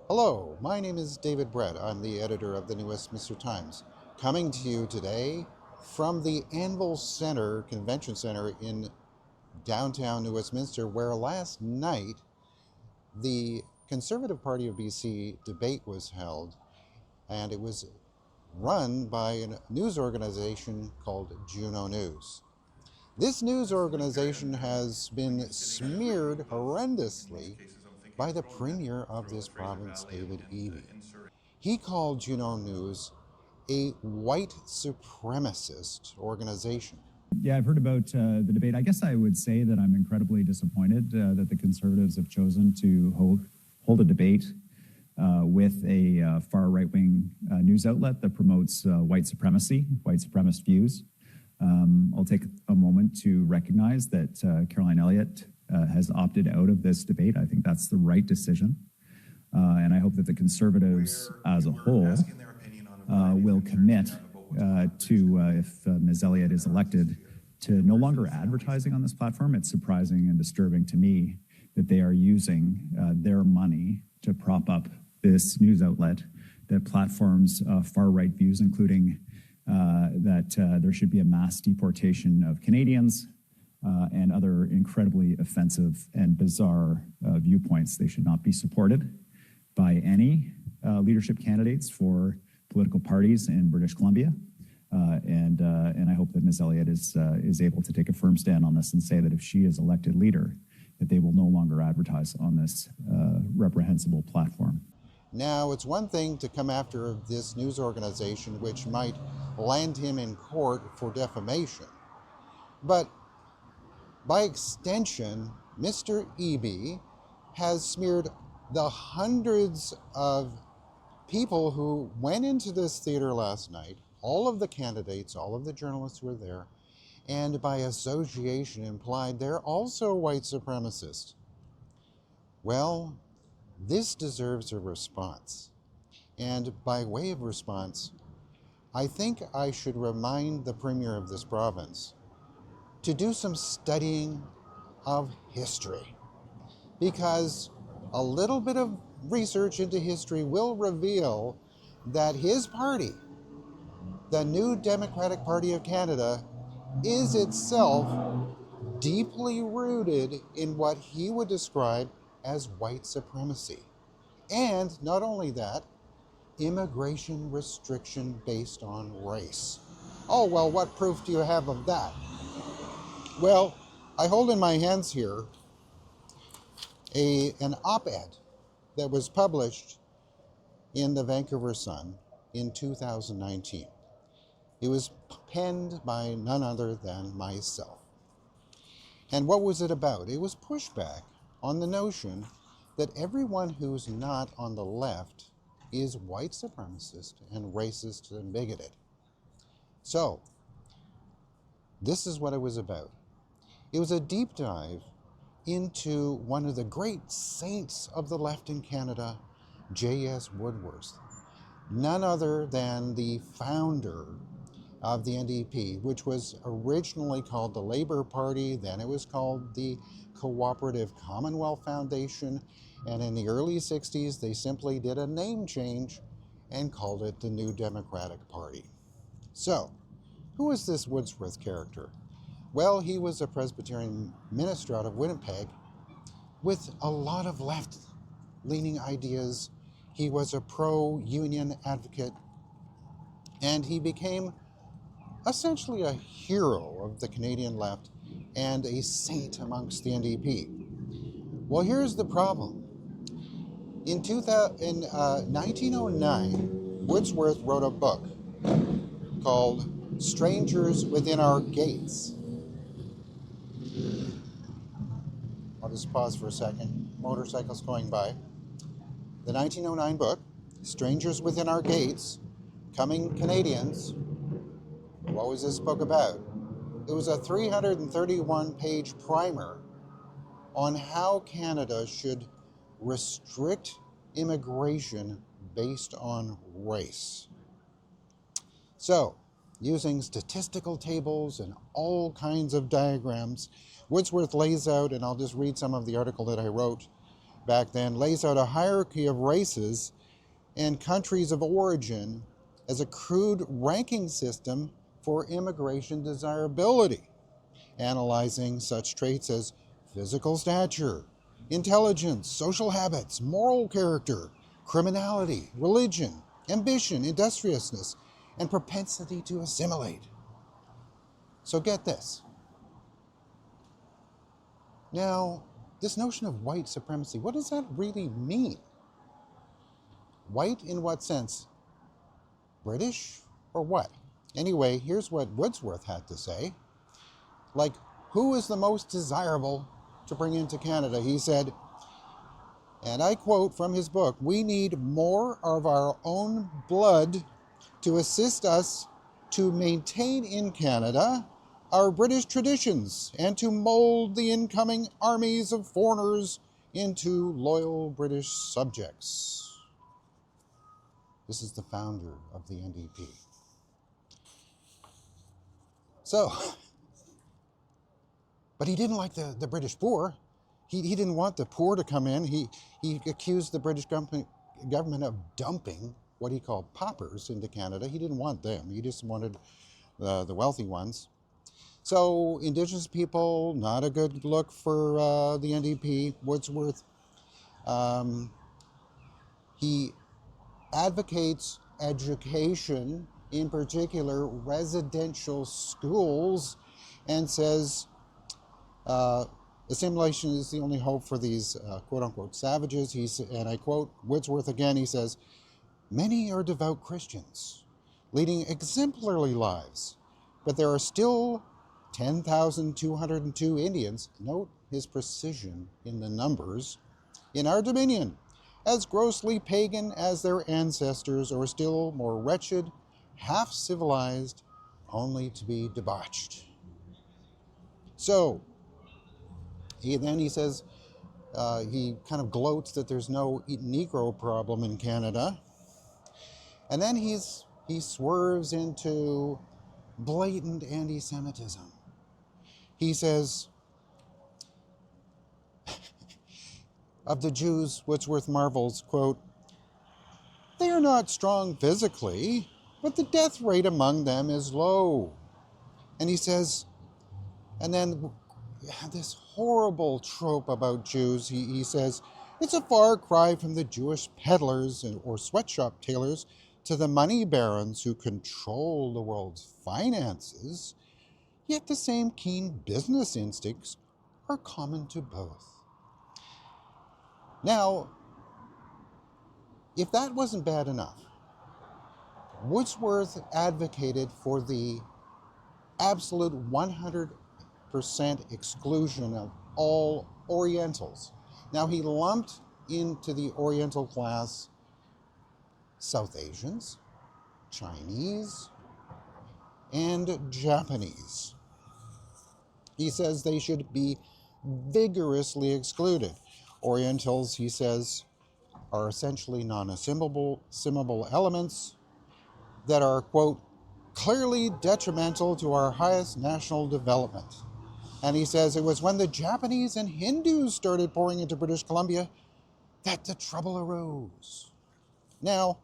Hello, my name is David Brett. I'm the editor of the New Westminster Times, coming to you today from the Anvil Centre, Convention Centre in downtown New Westminster, where last night the Conservative Party of BC debate was held, and it was run by a news organization called Juno News. This news organization has been smeared horrendously by the Premier of this province, David Eby. He called Juno News a white supremacist organization. Yeah, I've heard about the debate. I guess I would say that I'm incredibly disappointed that the Conservatives have chosen to hold a debate with a far right-wing news outlet that promotes white supremacy, white supremacist views. I'll take a moment to recognize that Caroline Elliott has opted out of this debate. I think that's the right decision. And I hope that the Conservatives as a whole will commit to, if Ms. Elliott is elected, to no longer advertising on this platform. It's surprising and disturbing to me that they are using their money to prop up this news outlet that platforms far-right views, including that there should be a mass deportation of Canadians and other incredibly offensive and bizarre viewpoints. They should not be supported by any leadership candidates for political parties in British Columbia. And I hope that Ms. Elliott is able to take a firm stand on this and say that if she is elected leader, that they will no longer advertise on this reprehensible platform. Now, it's one thing to come after this news organization, which might land him in court for defamation, but by extension, Mr. Eby has smeared the hundreds of people who went into this theater last night, all of the candidates, all of the journalists who were there, and by association implied they're also white supremacists. Well, this deserves a response. And by way of response, I think I should remind the Premier of this province to do some studying of history, because a little bit of research into history will reveal that his party, the New Democratic Party of Canada, is itself deeply rooted in what he would describe as white supremacy. And not only that, immigration restriction based on race. Oh, well, what proof do you have of that? Well, I hold in my hands here an op-ed that was published in the Vancouver Sun in 2019. It was penned by none other than myself. And what was it about? It was pushback on the notion that everyone who's not on the left is white supremacist and racist and bigoted. So, this is what it was about. It was a deep dive into one of the great saints of the left in Canada, J.S. Woodsworth, none other than the founder of the NDP, which was originally called the Labour Party, then it was called the Cooperative Commonwealth Foundation, and in the early 60s they simply did a name change and called it the New Democratic Party. So, who is this Woodsworth character? Well, he was a Presbyterian minister out of Winnipeg with a lot of left-leaning ideas. He was a pro-union advocate, and he became essentially a hero of the Canadian left and a saint amongst the NDP. Well, here's the problem. In 1909, Woodsworth wrote a book called Strangers Within Our Gates. I'll just pause for a second. Motorcycles going by. The 1909 book, Strangers Within Our Gates, Coming Canadians. What was this book about? It was a 331-page primer on how Canada should restrict immigration based on race. So, using statistical tables and all kinds of diagrams, Woodsworth lays out, and I'll just read some of the article that I wrote, back then lays out a hierarchy of races and countries of origin as a crude ranking system for immigration desirability, analyzing such traits as physical stature, intelligence, social habits, moral character, criminality, religion, ambition, industriousness, and propensity to assimilate. So get this. Now, this notion of white supremacy, what does that really mean? White in what sense? British or what? Anyway, here's what Woodsworth had to say. Like, who is the most desirable to bring into Canada? He said, and I quote from his book, "We need more of our own blood to assist us to maintain in Canada our British traditions and to mold the incoming armies of foreigners into loyal British subjects." This is the founder of the NDP. So, but he didn't like the British poor. He didn't want the poor to come in. He accused the British government of dumping what he called paupers into Canada. He didn't want them. He just wanted the wealthy ones. So Indigenous people, not a good look for the NDP. Woodsworth, he advocates education, in particular residential schools, and says assimilation is the only hope for these quote-unquote savages. And I quote Woodsworth again, he says, "Many are devout Christians, leading exemplary lives, but there are still 10,202 Indians," note his precision in the numbers, "in our dominion, as grossly pagan as their ancestors, or still more wretched, half-civilized, only to be debauched." So, he says, he kind of gloats that there's no Negro problem in Canada. And then he swerves into blatant anti-Semitism. He says, of the Jews, Woodsworth marvels, quote, "They are not strong physically, but the death rate among them is low." And he says, and then this horrible trope about Jews, he says, "It's a far cry from the Jewish peddlers or sweatshop tailors to the money barons who control the world's finances, yet the same keen business instincts are common to both." Now, if that wasn't bad enough, Woodsworth advocated for the absolute 100% exclusion of all Orientals. Now, he lumped into the Oriental class South Asians, Chinese, and Japanese. He says they should be vigorously excluded. Orientals, he says, are essentially non-assimilable elements that are, quote, "clearly detrimental to our highest national development." And he says it was when the Japanese and Hindus started pouring into British Columbia that the trouble arose. Now,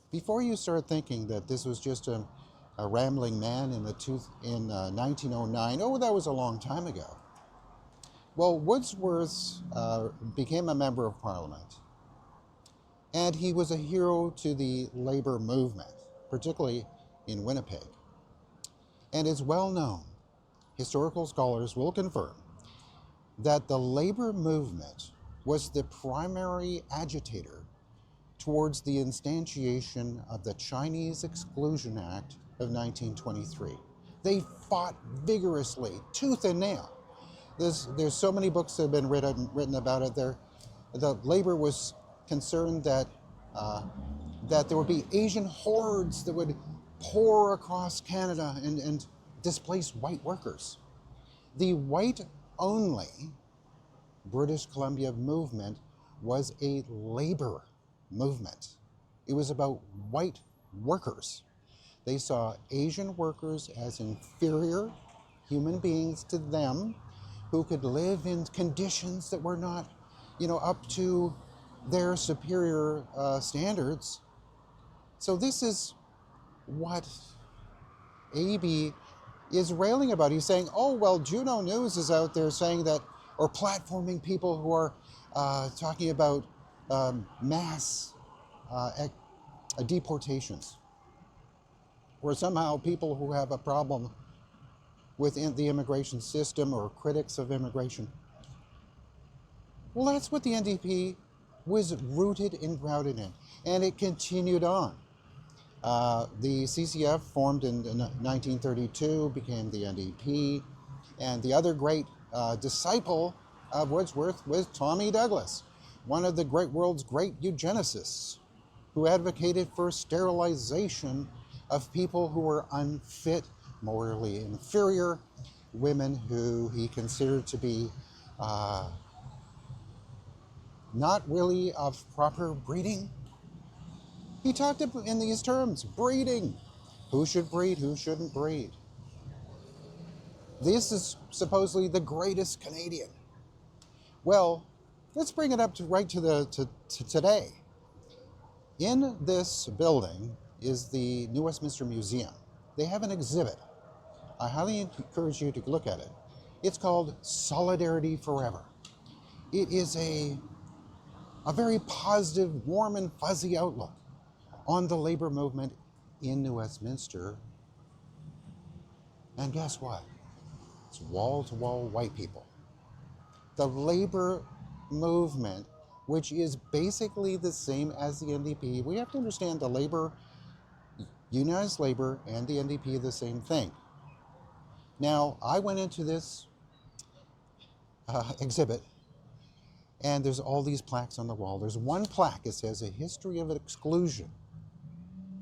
before you start thinking that this was just a rambling man in 1909, oh, that was a long time ago. Well, Woodsworth became a member of Parliament, and he was a hero to the labor movement, particularly in Winnipeg. And it's well known, historical scholars will confirm, that the labor movement was the primary agitator towards the instantiation of the Chinese Exclusion Act of 1923. They fought vigorously, tooth and nail. There's so many books that have been written about it. The labor was concerned that there would be Asian hordes that would pour across Canada and displace white workers. The white-only British Columbia movement was a labor movement. It was about white workers. They saw Asian workers as inferior human beings to them, who could live in conditions that were not, up to their superior standards. So this is what Eby is railing about. He's saying, oh, well, Juno News is out there saying that, or platforming people who are talking about mass deportations, or somehow people who have a problem with the immigration system or critics of immigration. Well, that's what the NDP was rooted and grounded in, and it continued on. The CCF formed in 1932, became the NDP, and the other great disciple of Woodsworth was Tommy Douglas, one of the world's great eugenicists, who advocated for sterilization of people who were unfit, morally inferior, women who he considered to be not really of proper breeding. He talked in these terms: breeding. Who should breed, who shouldn't breed. This is supposedly the greatest Canadian. Well, let's bring it up to today. In this building is the New Westminster Museum. They have an exhibit. I highly encourage you to look at it. It's called Solidarity Forever. It is a very positive, warm and fuzzy outlook on the labor movement in New Westminster. And guess what? It's wall-to-wall white people. The labor movement, which is basically the same as the NDP. We have to understand the labor, unionized labor, and the NDP are the same thing. Now, I went into this exhibit, and there's all these plaques on the wall. There's one plaque that says, "A History of Exclusion."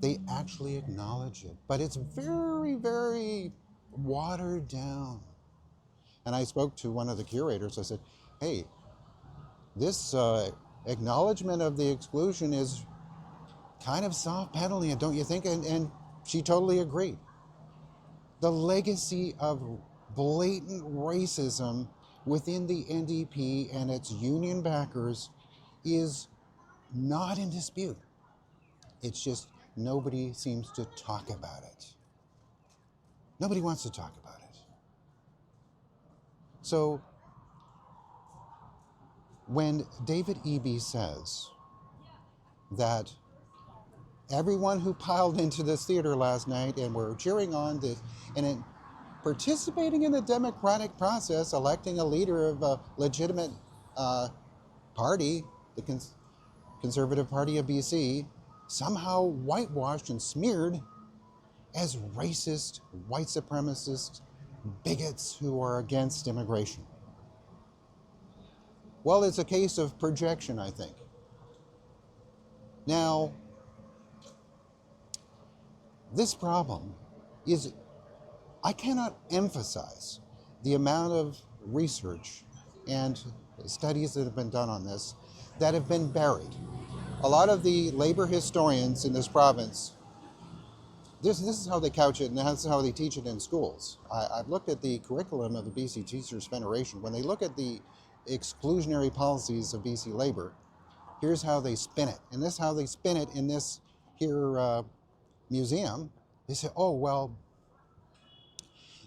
They actually acknowledge it, but it's very, very watered down. And I spoke to one of the curators. I said, hey, this acknowledgement of the exclusion is kind of soft pedaling it, don't you think? And she totally agreed. The legacy of blatant racism within the NDP and its union backers is not in dispute. It's just nobody seems to talk about it. Nobody wants to talk about it. So when David Eby says that everyone who piled into this theater last night and were cheering on this and participating in the democratic process, electing a leader of a legitimate party, the Conservative Party of BC, somehow whitewashed and smeared as racist, white supremacist bigots who are against immigration. Well, it's a case of projection, I think. Now, this problem is, I cannot emphasize the amount of research and studies that have been done on this that have been buried. A lot of the labor historians in this province, this is how they couch it, and that's how they teach it in schools. I've looked at the curriculum of the BC Teachers Federation. When they look at the exclusionary policies of BC labor, here's how they spin it. And this is how they spin it in this here museum. They say, oh, well,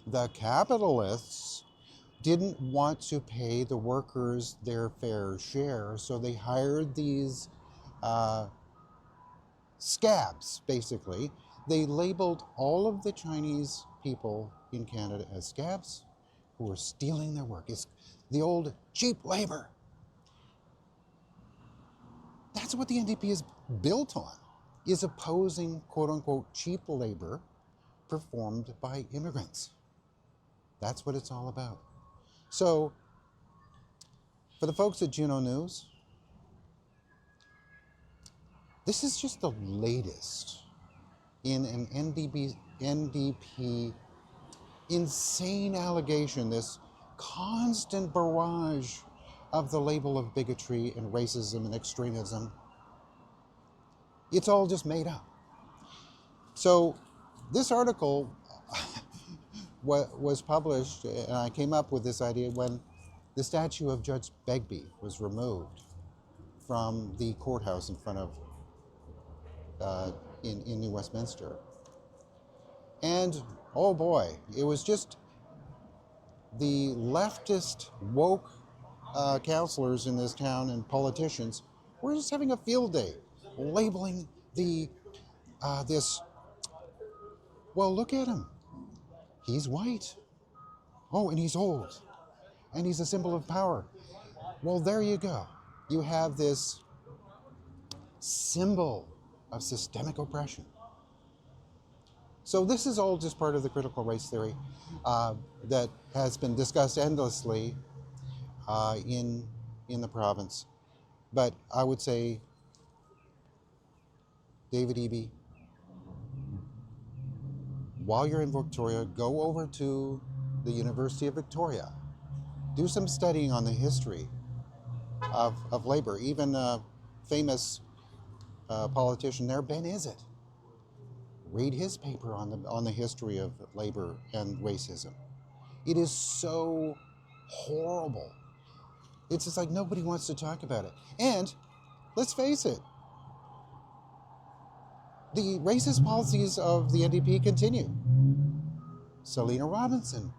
the capitalists didn't want to pay the workers their fair share, so they hired these scabs, basically. They labeled all of the Chinese people in Canada as scabs who were stealing their work. It's the old cheap labor. That's what the NDP is built on, is opposing quote-unquote cheap labor performed by immigrants. That's what it's all about. So, for the folks at Juno News, this is just the latest in an NDP insane allegation, this constant barrage of the label of bigotry and racism and extremism. It's all just made up. So this article was published, and I came up with this idea when The statue of Judge Begbie was removed from the courthouse in front of in New Westminster. And oh boy, it was just the leftist woke councillors in this town and politicians were just having a field day, labeling the this. Well, look at him. He's white. Oh, and he's old, and he's a symbol of power. Well, there you go. You have this symbol of systemic oppression. So this is all just part of the critical race theory that has been discussed endlessly in the province. But I would say, David Eby, while you're in Victoria, go over to the University of Victoria. Do some studying on the history of labor. Even a famous politician there, Ben Izzet. Read his paper on the history of labor and racism. It is so horrible. It's just like nobody wants to talk about it. And let's face it, the racist policies of the NDP continue. Selina Robinson,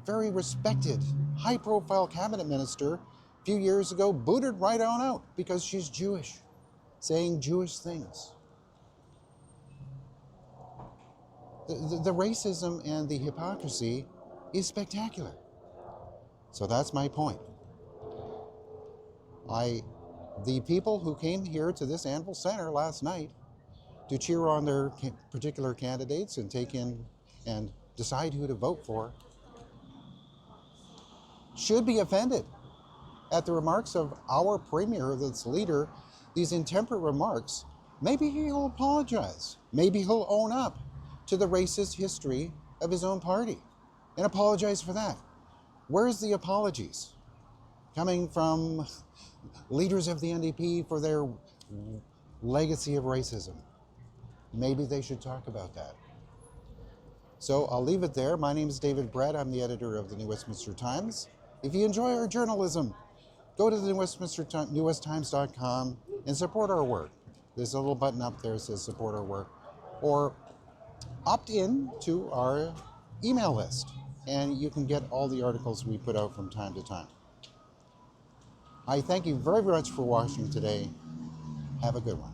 very respected, high-profile cabinet minister, a few years ago booted right on out because she's Jewish, saying Jewish things. The racism and the hypocrisy is spectacular. So that's my point. The people who came here to this Anvil Centre last night to cheer on their particular candidates and take in and decide who to vote for should be offended at the remarks of our premier, this leader, these intemperate remarks. Maybe he'll apologize. Maybe he'll own up to the racist history of his own party and apologize for that. Where's the apologies coming from leaders of the NDP for their legacy of racism? Maybe they should talk about that. So I'll leave it there. My name is David Brett. I'm the editor of the New Westminster Times. If you enjoy our journalism, go to the newwestminstertimes.com and support our work. There's a little button up there that says support our work. Or opt in to our email list, and you can get all the articles we put out from time to time. I thank you very, very much for watching today. Have a good one.